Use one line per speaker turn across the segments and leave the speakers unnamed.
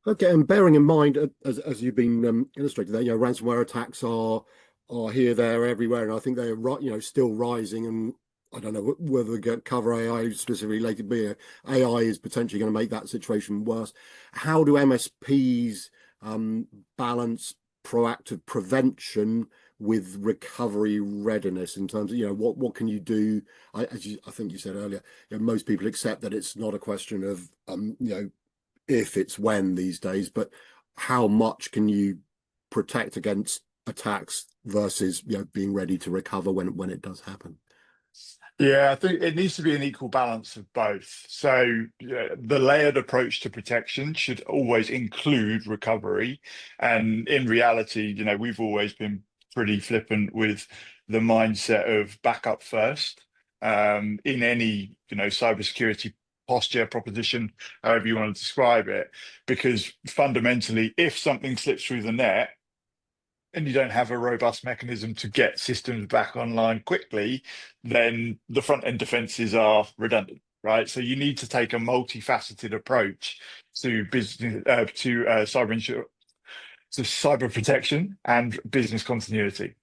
Okay, and bearing in mind, as you've been illustrated there, ransomware attacks are here, there, everywhere, and I think they're still rising. And I don't know whether we get cover AI specifically related, but AI is potentially going to make that situation worse. How do MSPs balance proactive prevention with recovery readiness in terms of what can you do? I think you said earlier, most people accept that it's not a question of if, it's when these days, but how much can you protect against attacks versus being ready to recover when it does happen?
Yeah, I think it needs to be an equal balance of both. So the layered approach to protection should always include recovery. And in reality, we've always been pretty flippant with the mindset of backup first in any, cybersecurity posture, proposition, however you want to describe it. Because fundamentally, if something slips through the net, and you don't have a robust mechanism to get systems back online quickly, then the front end defenses are redundant, right? So you need to take a multifaceted approach to business, to cyber protection and business continuity.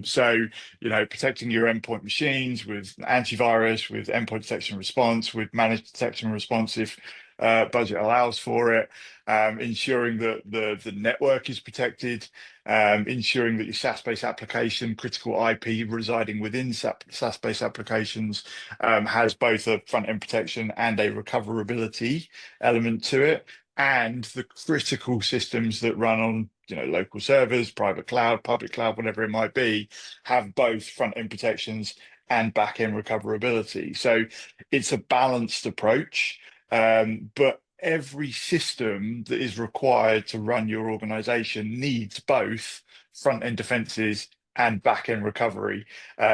So, protecting your endpoint machines with antivirus, with endpoint detection and response, with managed detection and response if budget allows for it, ensuring that the network is protected, ensuring that your SaaS-based application, critical IP residing within SaaS-based applications has both a front-end protection and a recoverability element to it, and the critical systems that run on local servers, private cloud, public cloud, whatever it might be, have both front-end protections and back-end recoverability. So it's a balanced approach, but every system that is required to run your organization needs both front-end defenses and back-end recovery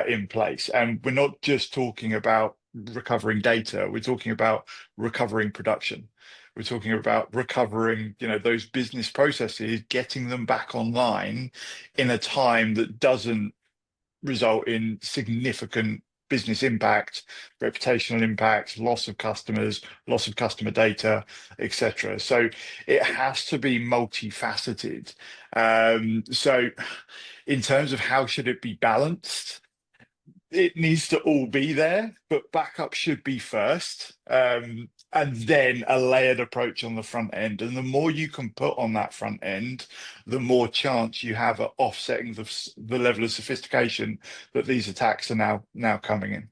in place. And we're not just talking about recovering data, we're talking about recovering production. We're talking about recovering, those business processes, getting them back online in a time that doesn't result in significant business impact, reputational impact, loss of customers, loss of customer data, etc. So it has to be multifaceted. So in terms of how should it be balanced, it needs to all be there, but backup should be first, and then a layered approach on the front end. And the more you can put on that front end, the more chance you have at offsetting the level of sophistication that these attacks are now coming in.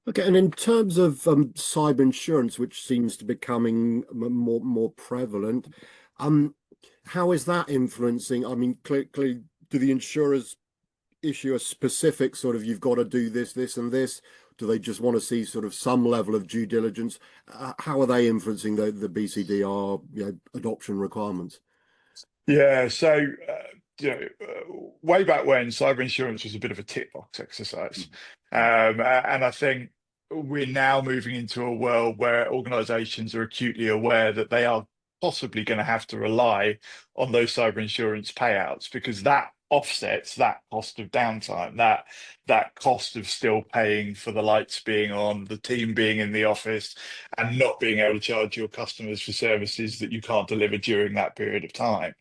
Okay, and in terms of cyber insurance, which seems to be becoming more prevalent, how is that influencing? I mean, clearly, do the insurers issue a specific sort of you've got to do this, this, and this? Do they just want to see sort of some level of due diligence? How are they influencing the BCDR adoption requirements?
Yeah, so way back when, cyber insurance was a bit of a tick box exercise, and I think we're now moving into a world where organizations are acutely aware that they are possibly going to have to rely on those cyber insurance payouts, because that offsets that cost of downtime, that cost of still paying for the lights being on, the team being in the office, and not being able to charge your customers for services that you can't deliver during that period of time.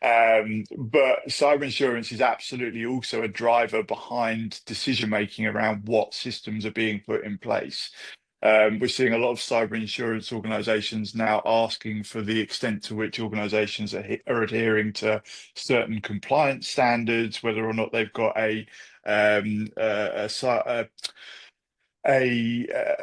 But cyber insurance is absolutely also a driver behind decision making around what systems are being put in place. We're seeing a lot of cyber insurance organizations now asking for the extent to which organizations are adhering to certain compliance standards, whether or not they've got a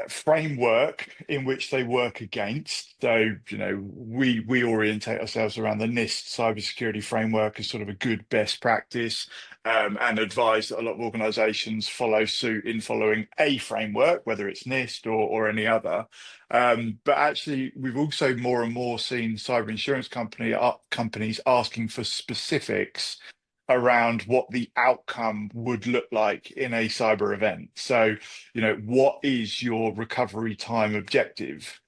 framework in which they work against. So, we orientate ourselves around the NIST cybersecurity framework as sort of a good best practice, and advise that a lot of organizations follow suit in following a framework, whether it's NIST or any other. But actually, we've also more and more seen cyber insurance companies asking for specifics around what the outcome would look like in a cyber event. So, what is your recovery time objective?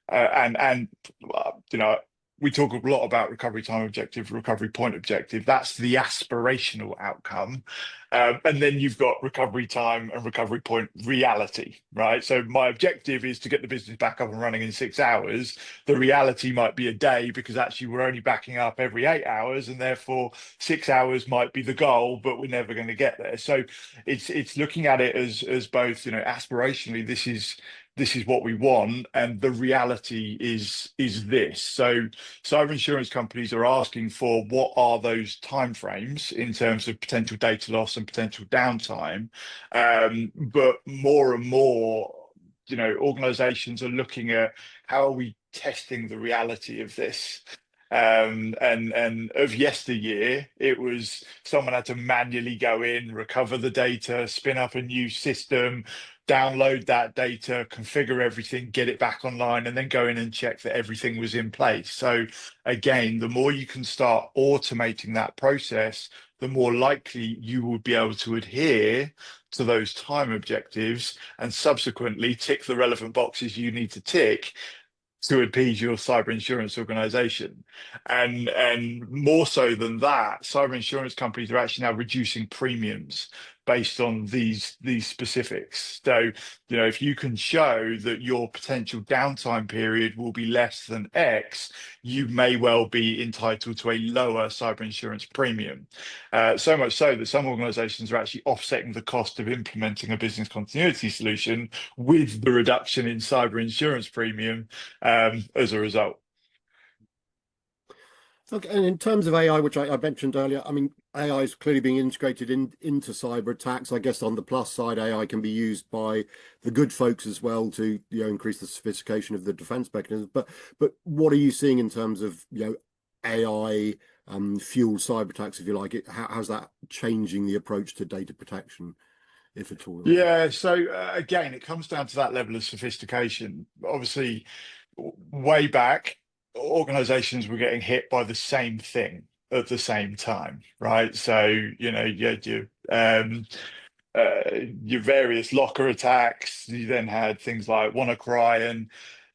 And we talk a lot about recovery time objective, recovery point objective. That's the aspirational outcome. And then you've got recovery time and recovery point reality, right? So my objective is to get the business back up and running in 6 hours. The reality might be a day because actually we're only backing up every 8 hours, and therefore 6 hours might be the goal, but we're never going to get there. So it's looking at it as both, aspirationally, this is what we want, and the reality is this. So cyber insurance companies are asking for what are those timeframes in terms of potential data loss and potential downtime. But more and more, organizations are looking at how are we testing the reality of this. And of yesteryear, it was someone had to manually go in, recover the data, spin up a new system, download that data, configure everything, get it back online, and then go in and check that everything was in place. So again, the more you can start automating that process, the more likely you will be able to adhere to those time objectives and subsequently tick the relevant boxes you need to tick to appease your cyber insurance organization. And more so than that, cyber insurance companies are actually now reducing premiums based on these specifics. So, if you can show that your potential downtime period will be less than X, you may well be entitled to a lower cyber insurance premium. So much so that some organizations are actually offsetting the cost of implementing a business continuity solution with the reduction in cyber insurance premium as a result.
Okay, and in terms of AI, which I mentioned earlier, I mean, AI is clearly being integrated into cyber attacks. I guess on the plus side, AI can be used by the good folks as well to increase the sophistication of the defense mechanisms. But what are you seeing in terms of AI fueled cyber attacks, if you like it? How's that changing the approach to data protection, if at all?
Yeah, so again, it comes down to that level of sophistication. Obviously, way back, organizations were getting hit by the same thing at the same time, right? So, you had your various locker attacks. You then had things like WannaCry, and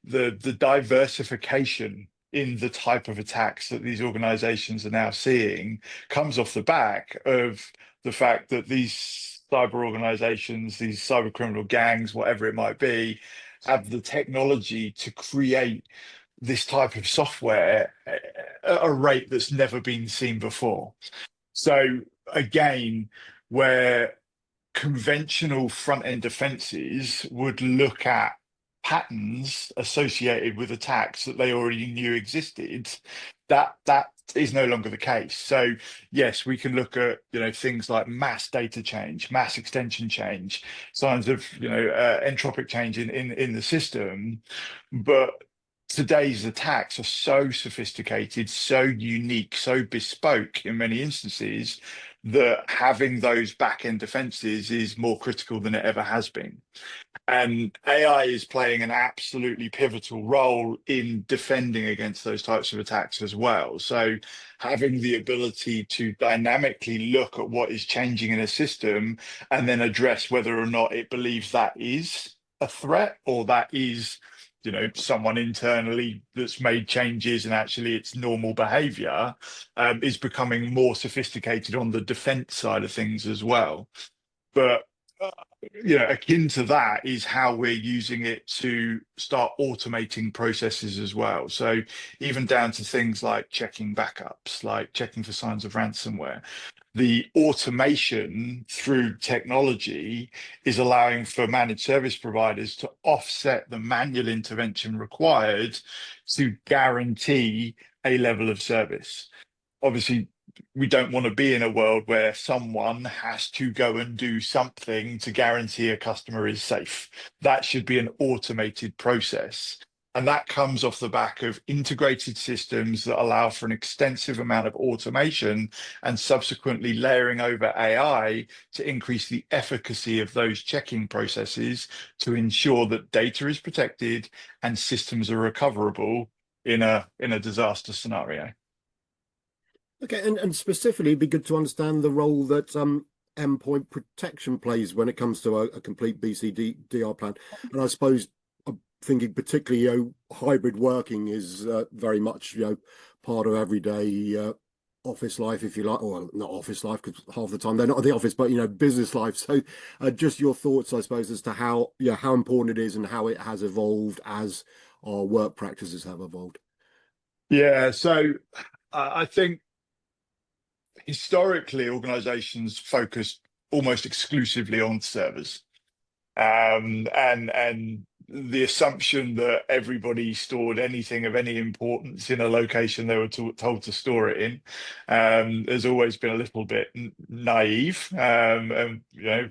the diversification in the type of attacks that these organizations are now seeing comes off the back of the fact that these cyber organizations, these cyber criminal gangs, whatever it might be, have the technology to create this type of software at a rate that's never been seen before. So again, where conventional front-end defenses would look at patterns associated with attacks that they already knew existed, that is no longer the case. So yes, we can look at things like mass data change, mass extension change, signs of entropic change in the system, but today's attacks are so sophisticated, so unique, so bespoke in many instances that having those back-end defenses is more critical than it ever has been. And AI is playing an absolutely pivotal role in defending against those types of attacks as well. So having the ability to dynamically look at what is changing in a system and then address whether or not it believes that is a threat or that is someone internally that's made changes and actually it's normal behavior, is becoming more sophisticated on the defense side of things as well. But akin to that is how we're using it to start automating processes as well. So even down to things like checking backups, like checking for signs of ransomware. The automation through technology is allowing for managed service providers to offset the manual intervention required to guarantee a level of service. Obviously, we don't want to be in a world where someone has to go and do something to guarantee a customer is safe. That should be an automated process. And that comes off the back of integrated systems that allow for an extensive amount of automation and subsequently layering over AI to increase the efficacy of those checking processes to ensure that data is protected and systems are recoverable in a disaster scenario.
Okay, and specifically, it'd be good to understand the role that endpoint protection plays when it comes to a complete BCDR plan. And I suppose thinking particularly, hybrid working is very much, part of everyday office life, if you like, or not office life, because half the time they're not at the office, but business life. So, just your thoughts, I suppose, as to how important it is and how it has evolved as our work practices have evolved.
Yeah, so I think historically organizations focused almost exclusively on servers. And the assumption that everybody stored anything of any importance in a location they were told to store it in has always been a little bit naive. And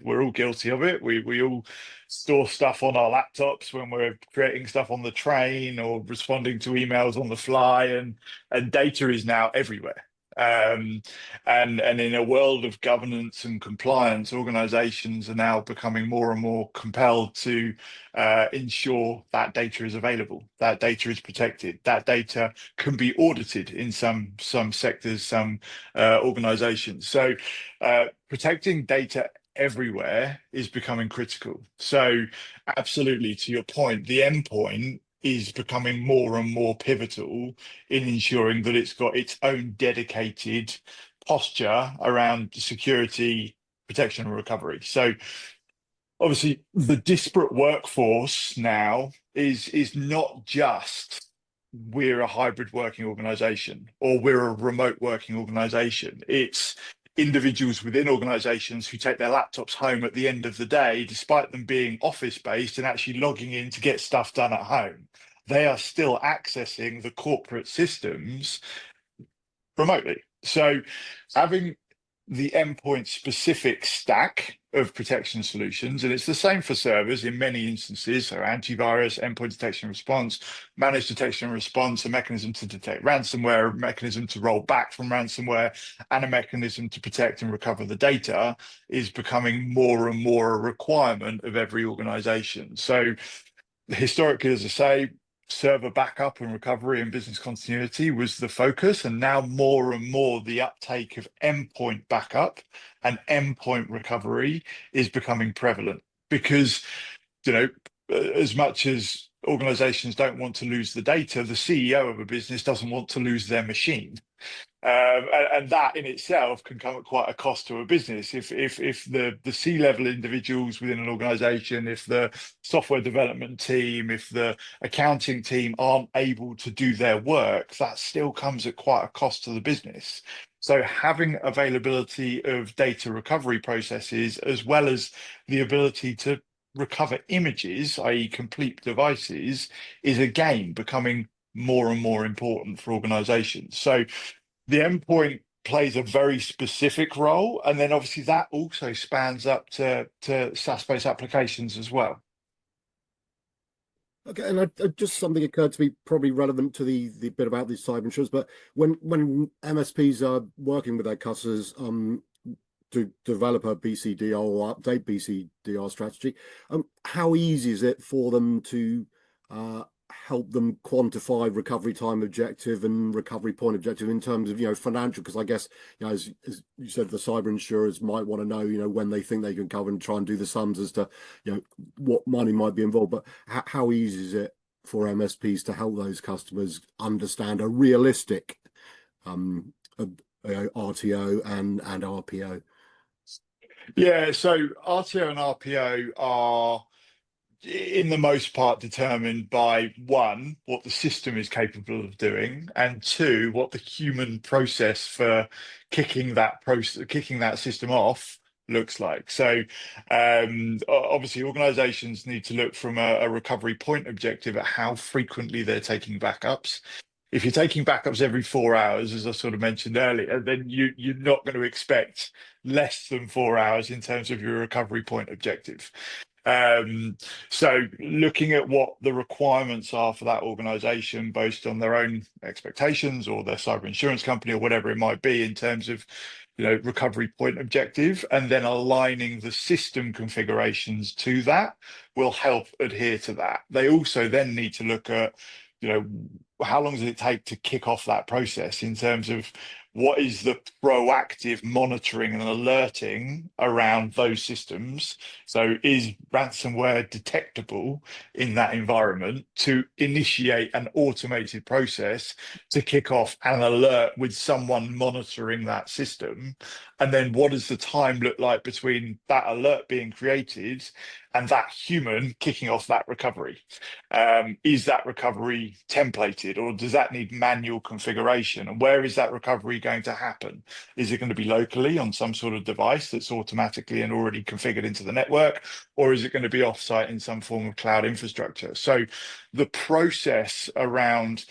we're all guilty of it. We all store stuff on our laptops when we're creating stuff on the train or responding to emails on the fly, and data is now everywhere. Um, and in a world of governance and compliance, organizations are now becoming more and more compelled to ensure that data is available, that data is protected, that data can be audited in some sectors, some organizations. So protecting data everywhere is becoming critical. So absolutely, to your point, the endpoint is becoming more and more pivotal in ensuring that it's got its own dedicated posture around security, protection, and recovery. So obviously the disparate workforce now is not just we're a hybrid working organization or we're a remote working organization. It's individuals within organizations who take their laptops home at the end of the day, despite them being office based and actually logging in to get stuff done at home. They are still accessing the corporate systems remotely. So having the endpoint specific stack of protection solutions, and it's the same for servers in many instances, so antivirus, endpoint detection and response, managed detection and response, a mechanism to detect ransomware, a mechanism to roll back from ransomware, and a mechanism to protect and recover the data is becoming more and more a requirement of every organization. So historically, as I say, server backup and recovery and business continuity was the focus. And now more and more the uptake of endpoint backup and endpoint recovery is becoming prevalent because, you know, as much as organizations don't want to lose the data, the CEO of a business doesn't want to lose their machine. And that in itself can come at quite a cost to a business. If the C-level individuals within an organization, if the software development team, if the accounting team aren't able to do their work, that still comes at quite a cost to the business. So having availability of data recovery processes, as well as the ability to recover images, i.e. complete devices, is again becoming more and more important for organizations. So the endpoint plays a very specific role, and then obviously that also spans up to SaaS-based applications as well.
Okay, and just something occurred to me, probably relevant to the bit about these cyber insurance. But when MSPs are working with their customers to develop a BCDR or update BCDR strategy, how easy is it for them to help them quantify recovery time objective and recovery point objective in terms of financial? Because I guess as you said, the cyber insurers might want to know when they think they can cover and try and do the sums as to what money might be involved. But how easy is it for MSPs to help those customers understand a realistic RTO and RPO?
Yeah, so RTO and RPO are in the most part determined by one, what the system is capable of doing, and two, what the human process for kicking that system off looks like. So obviously organizations need to look from a recovery point objective at how frequently they're taking backups. If you're taking backups every 4 hours, as I sort of mentioned earlier, then you're not going to expect less than 4 hours in terms of your recovery point objective. So looking at what the requirements are for that organization based on their own expectations or their cyber insurance company or whatever it might be in terms of recovery point objective, and then aligning the system configurations to that will help adhere to that. They also then need to look at how long does it take to kick off that process in terms of what is the proactive monitoring and alerting around those systems? So is ransomware detectable in that environment to initiate an automated process to kick off an alert with someone monitoring that system? And then what does the time look like between that alert being created and that human kicking off that recovery? Is that recovery templated, or does that need manual configuration? And where is that recovery going to happen? Is it going to be locally on some sort of device that's automatically and already configured into the network, or is it going to be offsite in some form of cloud infrastructure? So the process around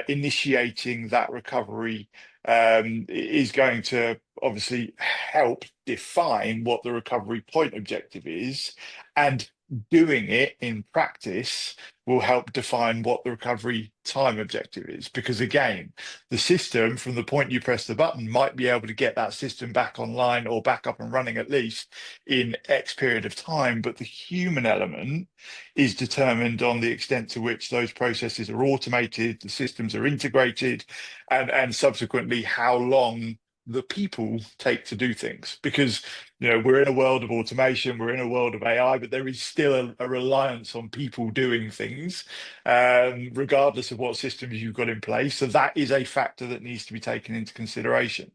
initiating that recovery is going to obviously help define what the recovery point objective is, and doing it in practice will help define what the recovery time objective is. Because again, the system from the point you press the button might be able to get that system back online or back up and running at least in X period of time, but the human element is determined on the extent to which those processes are automated, the systems are integrated, and subsequently how long the people take to do things. Because we're in a world of automation, we're in a world of AI, but there is still a reliance on people doing things, regardless of what systems you've got in place. So that is a factor that needs to be taken into consideration.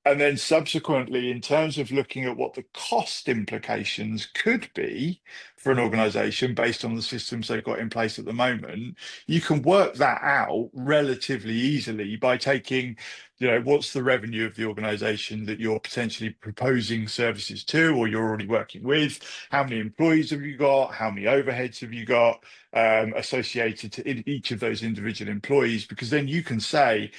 And then subsequently, in terms of looking at what the cost implications could be for an organization based on the systems they've got in place at the moment, you can work that out relatively easily by taking, what's the revenue of the organization that you're potentially proposing services to, or you're already working with? How many employees have you got? How many overheads have you got associated to each of those individual employees? Because then you can say,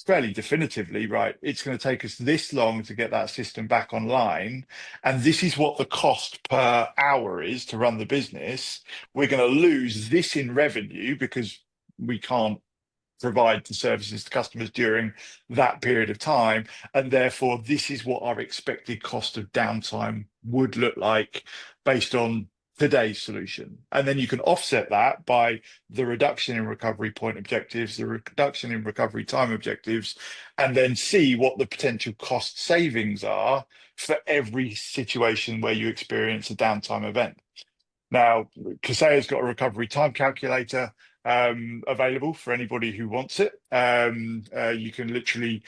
fairly definitively, right, it's going to take us this long to get that system back online, and this is what the cost per hour is to run the business. We're going to lose this in revenue because we can't provide the services to customers during that period of time, and therefore this is what our expected cost of downtime would look like based on today's solution. And then you can offset that by the reduction in recovery point objectives, the reduction in recovery time objectives, and then see what the potential cost savings are for every situation where you experience a downtime event. Now, Kaseya's got a recovery time calculator available for anybody who wants it. You can literally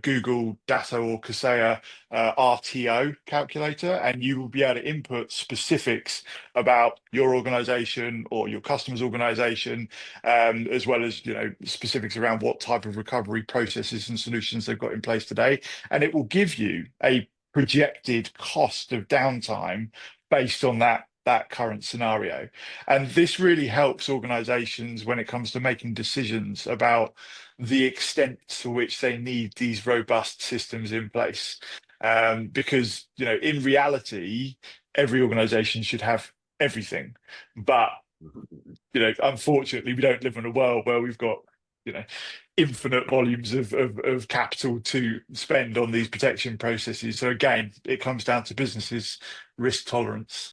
Google Datto or Kaseya RTO calculator, and you will be able to input specifics about your organization or your customer's organization, as well as specifics around what type of recovery processes and solutions they've got in place today. And it will give you a projected cost of downtime based on that current scenario. And this really helps organizations when it comes to making decisions about the extent to which they need these robust systems in place. Because, in reality, every organization should have everything. But, unfortunately, we don't live in a world where we've got, infinite volumes of capital to spend on these protection processes. So again, it comes down to businesses' risk tolerance.